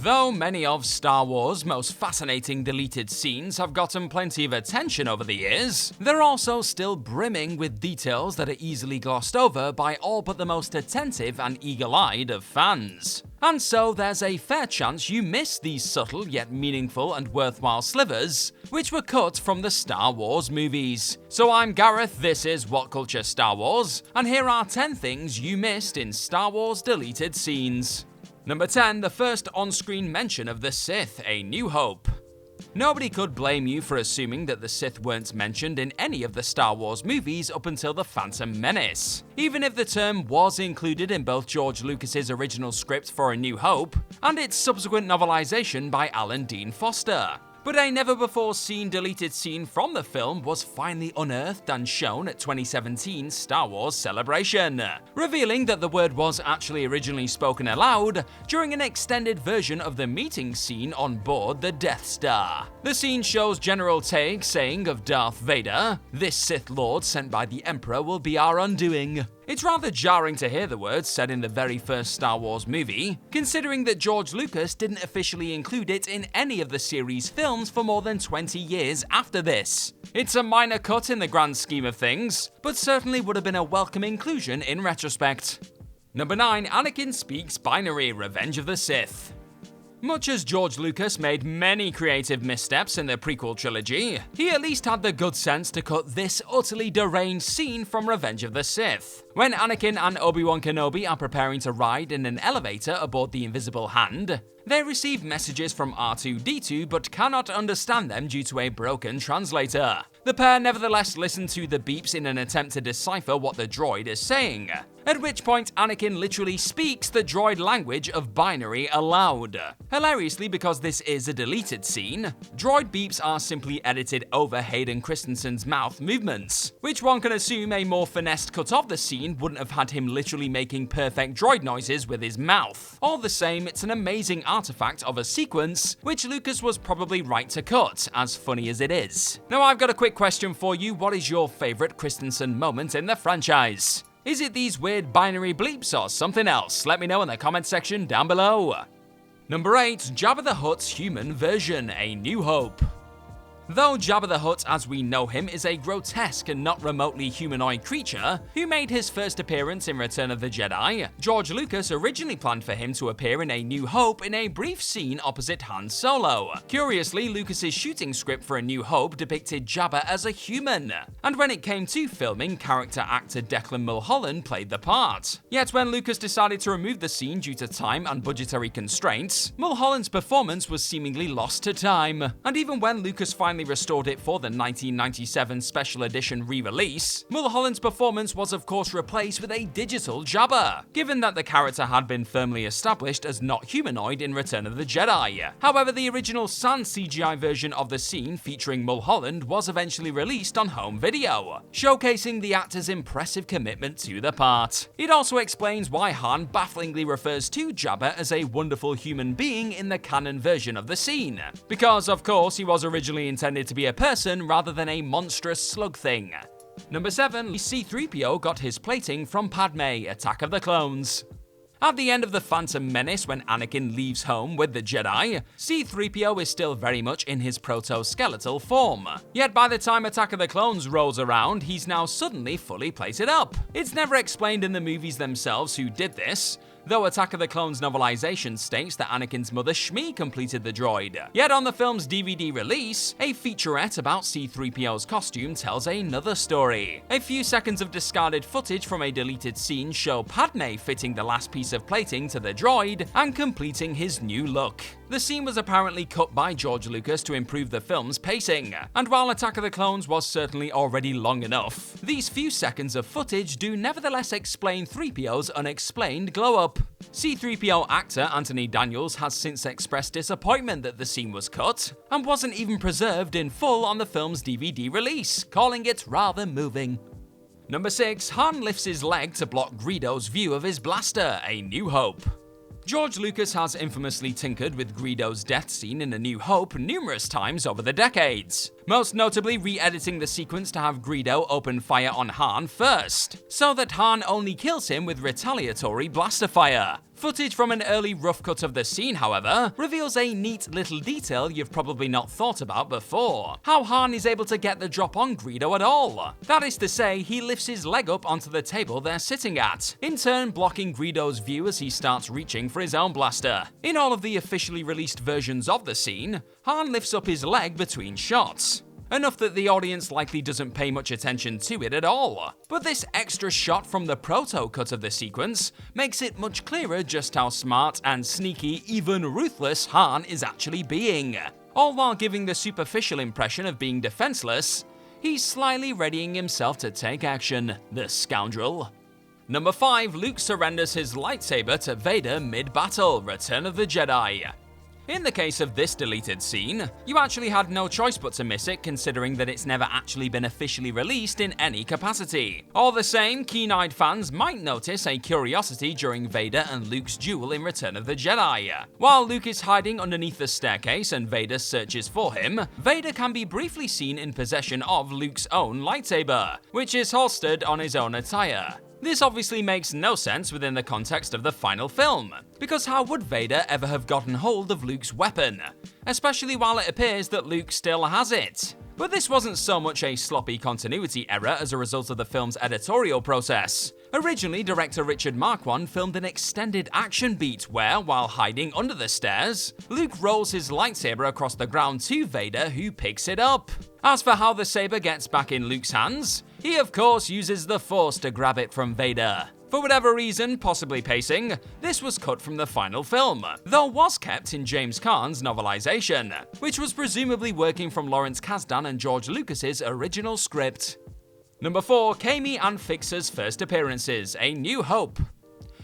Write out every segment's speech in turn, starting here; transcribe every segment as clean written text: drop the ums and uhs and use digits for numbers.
Though many of Star Wars' most fascinating deleted scenes have gotten plenty of attention over the years, they're also still brimming with details that are easily glossed over by all but the most attentive and eagle-eyed of fans. And so there's a fair chance you missed these subtle yet meaningful and worthwhile slivers, which were cut from the Star Wars movies. So I'm Gareth, this is What Culture Star Wars, and here are 10 things you missed in Star Wars deleted scenes. Number 10, the first on-screen mention of the Sith, A New Hope. Nobody could blame you for assuming that the Sith weren't mentioned in any of the Star Wars movies up until The Phantom Menace, even if the term was included in both George Lucas's original script for A New Hope and its subsequent novelization by Alan Dean Foster. But a never-before-seen deleted scene from the film was finally unearthed and shown at 2017's Star Wars Celebration, revealing that the word was actually originally spoken aloud during an extended version of the meeting scene on board the Death Star. The scene shows General Teague saying of Darth Vader, "This Sith Lord sent by the Emperor will be our undoing." It's rather jarring to hear the words said in the very first Star Wars movie, considering that George Lucas didn't officially include it in any of the series' films for more than 20 years after this. It's a minor cut in the grand scheme of things, but certainly would have been a welcome inclusion in retrospect. Number 9, Anakin speaks binary, Revenge of the Sith. Much as George Lucas made many creative missteps in the prequel trilogy, he at least had the good sense to cut this utterly deranged scene from Revenge of the Sith. When Anakin and Obi-Wan Kenobi are preparing to ride in an elevator aboard the Invisible Hand, they receive messages from R2-D2 but cannot understand them due to a broken translator. The pair nevertheless listen to the beeps in an attempt to decipher what the droid is saying, at which point Anakin literally speaks the droid language of binary aloud. Hilariously, because this is a deleted scene, droid beeps are simply edited over Hayden Christensen's mouth movements, which one can assume a more finessed cut of the scene wouldn't have had him literally making perfect droid noises with his mouth. All the same, it's an amazing artifact of a sequence, which Lucas was probably right to cut, as funny as it is. Now I've got a quick question for you. What is your favourite Christensen moment in the franchise? Is it these weird binary bleeps or something else? Let me know in the comment section down below. Number 8, Jabba the Hutt's human version, A New Hope. Though Jabba the Hutt as we know him is a grotesque and not remotely humanoid creature who made his first appearance in Return of the Jedi, George Lucas originally planned for him to appear in A New Hope in a brief scene opposite Han Solo. Curiously, Lucas's shooting script for A New Hope depicted Jabba as a human, and when it came to filming, character actor Declan Mulholland played the part. Yet when Lucas decided to remove the scene due to time and budgetary constraints, Mulholland's performance was seemingly lost to time, and even when Lucas finally restored it for the 1997 special edition re-release, Mulholland's performance was of course replaced with a digital Jabba, given that the character had been firmly established as not humanoid in Return of the Jedi. However, the original sans CGI version of the scene featuring Mulholland was eventually released on home video, showcasing the actor's impressive commitment to the part. It also explains why Han bafflingly refers to Jabba as a wonderful human being in the canon version of the scene, because of course he was originally intended to be a person rather than a monstrous slug thing. Number 7, C-3PO got his plating from Padme, Attack of the Clones. At the end of The Phantom Menace, when Anakin leaves home with the Jedi, C-3PO is still very much in his proto-skeletal form. Yet by the time Attack of the Clones rolls around, he's now suddenly fully plated up. It's never explained in the movies themselves who did this, though Attack of the Clones novelization states that Anakin's mother Shmi completed the droid. Yet on the film's DVD release, a featurette about C-3PO's costume tells another story. A few seconds of discarded footage from a deleted scene show Padme fitting the last piece of plating to the droid and completing his new look. The scene was apparently cut by George Lucas to improve the film's pacing, and while Attack of the Clones was certainly already long enough, these few seconds of footage do nevertheless explain 3PO's unexplained glow-up. C-3PO actor Anthony Daniels has since expressed disappointment that the scene was cut, and wasn't even preserved in full on the film's DVD release, calling it rather moving. Number 6, Han lifts his leg to block Greedo's view of his blaster, A New Hope. George Lucas has infamously tinkered with Greedo's death scene in A New Hope numerous times over the decades, most notably re-editing the sequence to have Greedo open fire on Han first, so that Han only kills him with retaliatory blaster fire. Footage from an early rough cut of the scene, however, reveals a neat little detail you've probably not thought about before: how Han is able to get the drop on Greedo at all. That is to say, he lifts his leg up onto the table they're sitting at, in turn blocking Greedo's view as he starts reaching for his own blaster. In all of the officially released versions of the scene, Han lifts up his leg between shots, enough that the audience likely doesn't pay much attention to it at all. But this extra shot from the proto-cut of the sequence makes it much clearer just how smart and sneaky, even ruthless, Han is actually being. All while giving the superficial impression of being defenseless, he's slyly readying himself to take action, the scoundrel. Number 5, Luke surrenders his lightsaber to Vader mid-battle, Return of the Jedi. In the case of this deleted scene, you actually had no choice but to miss it, considering that it's never actually been officially released in any capacity. All the same, keen-eyed fans might notice a curiosity during Vader and Luke's duel in Return of the Jedi. While Luke is hiding underneath the staircase and Vader searches for him, Vader can be briefly seen in possession of Luke's own lightsaber, which is holstered on his own attire. This obviously makes no sense within the context of the final film, because how would Vader ever have gotten hold of Luke's weapon, especially while it appears that Luke still has it? But this wasn't so much a sloppy continuity error as a result of the film's editorial process. Originally, director Richard Marquand filmed an extended action beat where, while hiding under the stairs, Luke rolls his lightsaber across the ground to Vader, who picks it up. As for how the saber gets back in Luke's hands, he of course uses the Force to grab it from Vader. For whatever reason, possibly pacing, this was cut from the final film, though was kept in James Caan's novelization, which was presumably working from Lawrence Kasdan and George Lucas's original script. Number 4, Kami and Fixer's first appearances, A New Hope.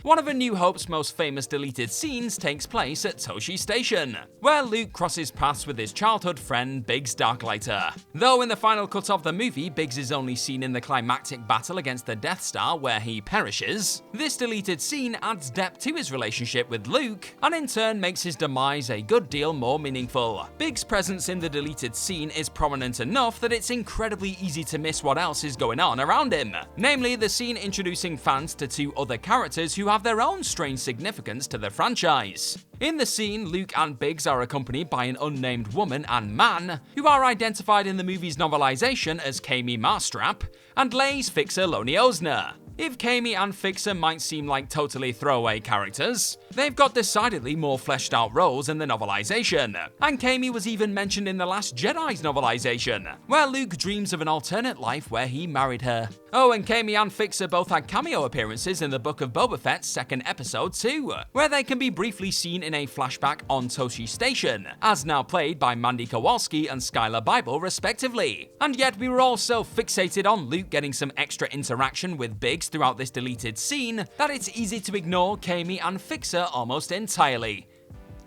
One of A New Hope's most famous deleted scenes takes place at Toshi Station, where Luke crosses paths with his childhood friend Biggs Darklighter. Though in the final cut of the movie, Biggs is only seen in the climactic battle against the Death Star where he perishes, this deleted scene adds depth to his relationship with Luke, and in turn makes his demise a good deal more meaningful. Biggs' presence in the deleted scene is prominent enough that it's incredibly easy to miss what else is going on around him, namely the scene introducing fans to 2 other characters who have their own strange significance to the franchise. In the scene, Luke and Biggs are accompanied by an unnamed woman and man, who are identified in the movie's novelization as Kami Marstrap and Lei's fixer Loni Osner. If Kami and Fixer might seem like totally throwaway characters, they've got decidedly more fleshed out roles in the novelization, and Kami was even mentioned in The Last Jedi's novelization, where Luke dreams of an alternate life where he married her. Oh, and Kami and Fixer both had cameo appearances in the Book of Boba Fett's second episode too, where they can be briefly seen in a flashback on Toshi Station, as now played by Mandy Kowalski and Skylar Bible respectively. And yet we were all so fixated on Luke getting some extra interaction with Biggs throughout this deleted scene that it's easy to ignore Kami and Fixer almost entirely.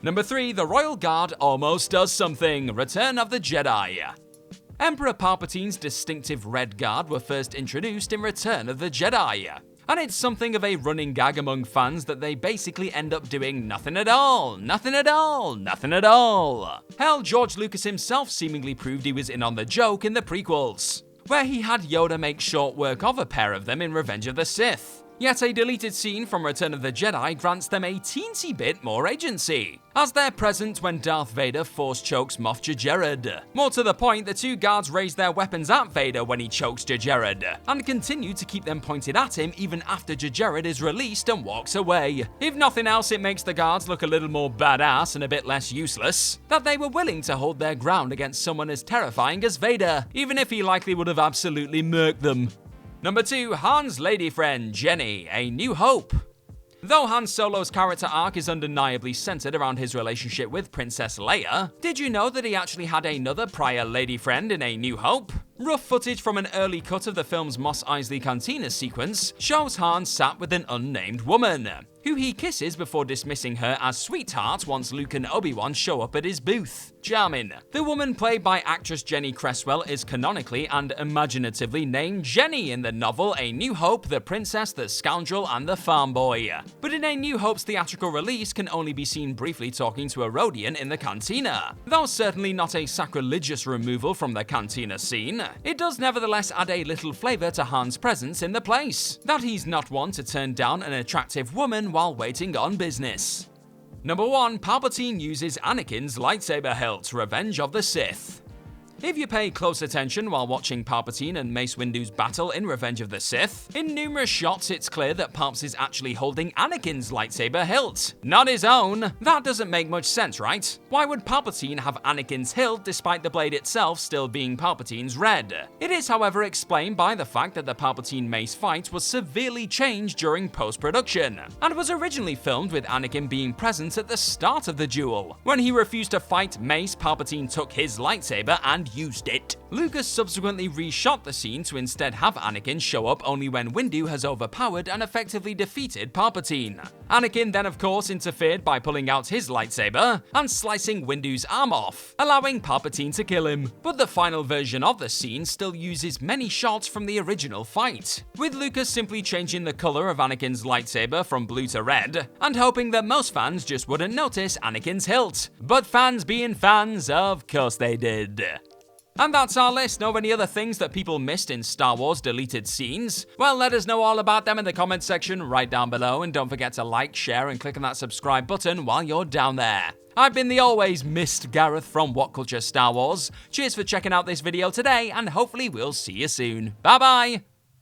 Number 3, the Royal Guard almost does something, Return of the Jedi. Emperor Palpatine's distinctive Red Guard were first introduced in Return of the Jedi, and it's something of a running gag among fans that they basically end up doing nothing at all, nothing at all, nothing at all. Hell, George Lucas himself seemingly proved he was in on the joke in the prequels, where he had Yoda make short work of a pair of them in Revenge of the Sith. Yet a deleted scene from Return of the Jedi grants them a teensy bit more agency, as they're present when Darth Vader force chokes Moff Jared. More to the point, the 2 guards raise their weapons at Vader when he chokes Jared, and continue to keep them pointed at him even after Jared is released and walks away. If nothing else, it makes the guards look a little more badass and a bit less useless, that they were willing to hold their ground against someone as terrifying as Vader, even if he likely would have absolutely murked them. Number 2, Han's lady friend, Jenny, A New Hope. Though Han Solo's character arc is undeniably centered around his relationship with Princess Leia, did you know that he actually had another prior lady friend in A New Hope? Rough footage from an early cut of the film's Mos Eisley Cantina sequence shows Han sat with an unnamed woman, who he kisses before dismissing her as sweetheart once Luke and Obi-Wan show up at his booth. Charming. The woman played by actress Jenny Cresswell is canonically and imaginatively named Jenny in the novel A New Hope, The Princess, the Scoundrel, and the Farm Boy. But in A New Hope's theatrical release can only be seen briefly talking to a Rodian in the cantina. Though certainly not a sacrilegious removal from the cantina scene, it does nevertheless add a little flavour to Han's presence in the place, that he's not one to turn down an attractive woman while waiting on business. Number 1. Palpatine uses Anakin's lightsaber hilt, Revenge of the Sith. If you pay close attention while watching Palpatine and Mace Windu's battle in Revenge of the Sith, in numerous shots it's clear that Palps is actually holding Anakin's lightsaber hilt, not his own. That doesn't make much sense, right? Why would Palpatine have Anakin's hilt despite the blade itself still being Palpatine's red? It is, however, explained by the fact that the Palpatine-Mace fight was severely changed during post-production, and was originally filmed with Anakin being present at the start of the duel. When he refused to fight Mace, Palpatine took his lightsaber and used it. Lucas subsequently reshot the scene to instead have Anakin show up only when Windu has overpowered and effectively defeated Palpatine. Anakin then of course interfered by pulling out his lightsaber and slicing Windu's arm off, allowing Palpatine to kill him. But the final version of the scene still uses many shots from the original fight, with Lucas simply changing the color of Anakin's lightsaber from blue to red, and hoping that most fans just wouldn't notice Anakin's hilt. But fans being fans, of course they did. And that's our list. Know of any other things that people missed in Star Wars deleted scenes? Well, let us know all about them in the comments section right down below, and don't forget to like, share, and click on that subscribe button while you're down there. I've been the always missed Gareth from What Culture Star Wars. Cheers for checking out this video today, and hopefully we'll see you soon. Bye bye!